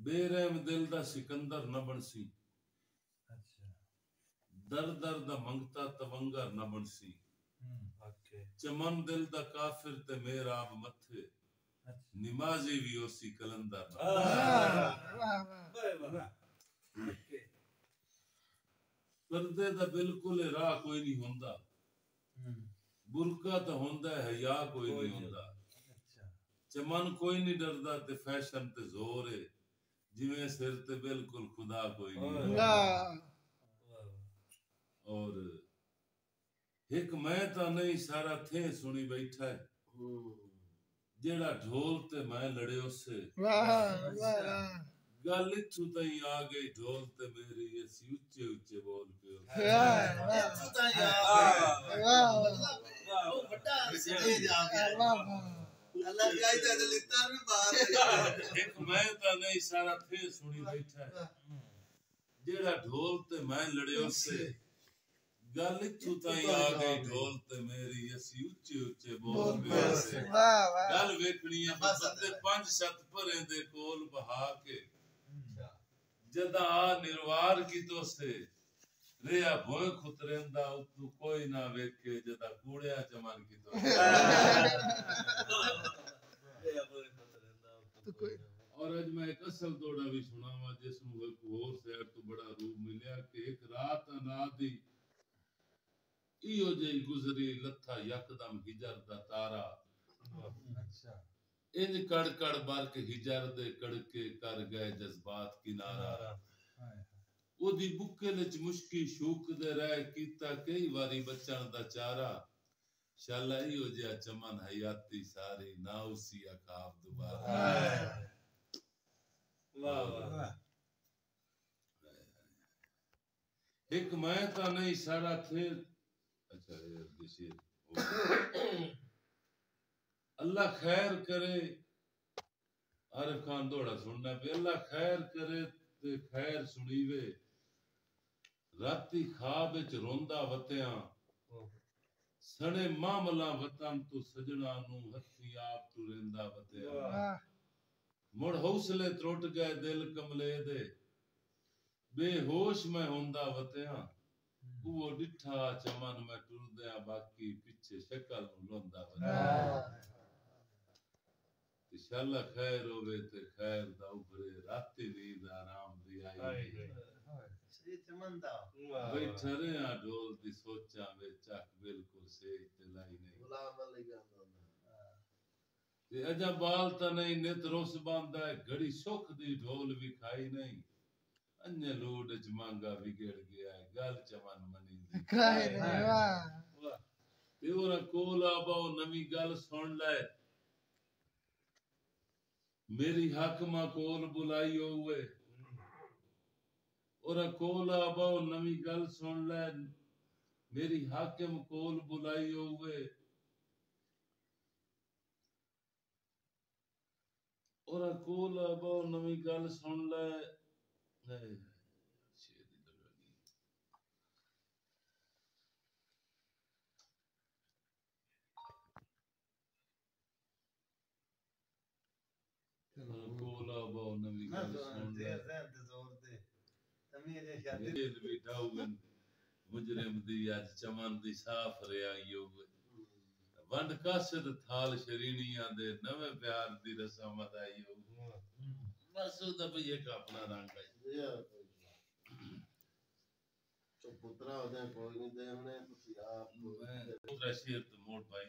بے رحم دل دا سکندر نہ بنسی در در دا منگتا تونگر نہ بنسی چمن دل دا کافر تے میراب متھے نمازی بھی اسی کلندر نہ پردے دا بالکل راہ کوئی نہیں ہوندا برقع تے ہوندا ہے حیا کوئی نہیں ہوندا چمن کوئی نہیں ڈردا تے فیشن تے زور ہے جویں سر تے بالکل خدا کوئی نہیں اور ایک میں تا نہیں سارا تھے سنی بیٹھا ہے جیڑا ڈھول تے میں لڑے اس سے گل اتھو تائیں آ گئی ڈھول تے میری اسی اچھے اچھے بول پہ اتھو تائیں آ ایک میں تا نہیں سارا تھے سنی بیٹھا ہے جیڑا ڈھول تے میں لڑے اس سے گل اتھو تائیں آ گئی ڈھول تے میری اسی اچھے اچھے بول پہ سے گل ویکھنی ہے بندے 5 شت پرے دے کول بہا کے جدا آ نروار کی تو سے ریا بھوئے خطرندہ اتو کوئی نہ ویکھے جدا کوڑیا چمن کی تو اور اج میں ایک اصل دوڑا بھی سناواں جس نوں ایک ہور شہر تو بڑا روپ ملیا کہ ایک رات انادی ایو جئی گزری لتھا یکدم ہجر دا تارا انج کڑ کڑ بار کے ہجر دے کڑکے کر گئے جذبات کنارا او دی بکے وچ مشکی شوک دے رہ کیتا کئی واری بچن دا چارا شالا ایو جیا چمن حیاتی ساری نہ اسی اخاب دوبارہ واہ واہ ایک میں تا نہیں سارا تھے اچھا یہ شیر اللہ خیر کرے عارف خان دوڑا سننا پہ اللہ خیر کرے تے خیر سنیوے راتی خواب وچ روندا وتیاں سڑے معاملہ وطن تو سجنا نو ہتھی آپ تو ریندا وتیاں مڑ حوصلے ترٹ گئے دل کملے دے بے ہوش میں ہوندا وتیاں وہ ڈٹھا چمن میں ٹردیاں باقی پیچھے شکل نو لوندا وتیاں انشاءاللہ خیر ہوے تے خیر دا اوپرے راتی نیند آرام دی آئی سی چمن دا بیٹھا رہیا ڈھول دی سوچاں وچ چک بالکل سیج تے لائی نہیں غلام علی گاندا تے اجا بال تا نہیں نت روس باندا ہے گھڑی سکھ دی ڈھول بھی کھائی نہیں انجے لوڈ وچ مانگا بگڑ گیا ہے گل چمن منی دی کھائی نہیں واہ تے اورا کول آبا نویں گل سن لے میری حاکمہ کول بلائی ہوئے اور کول آبا نویں گل سن لے میری حاکم کول بلائی ہوئے اور کول آبا نویں گل سن لے کولا با نوی گل سن لے دل بھی ڈاؤن مجرم دی اج چمن دی صاف ریائی ہوئے ونڈ قاصد تھال شرینیاں دے نویں پیار دی رسم ادائی ہوئے بس دا بھی ایک اپنا رنگ ہے تو پترا ہو جائے کوئی نہیں دے ہمیں تسی آپ پترا شیر تو موڑ پائی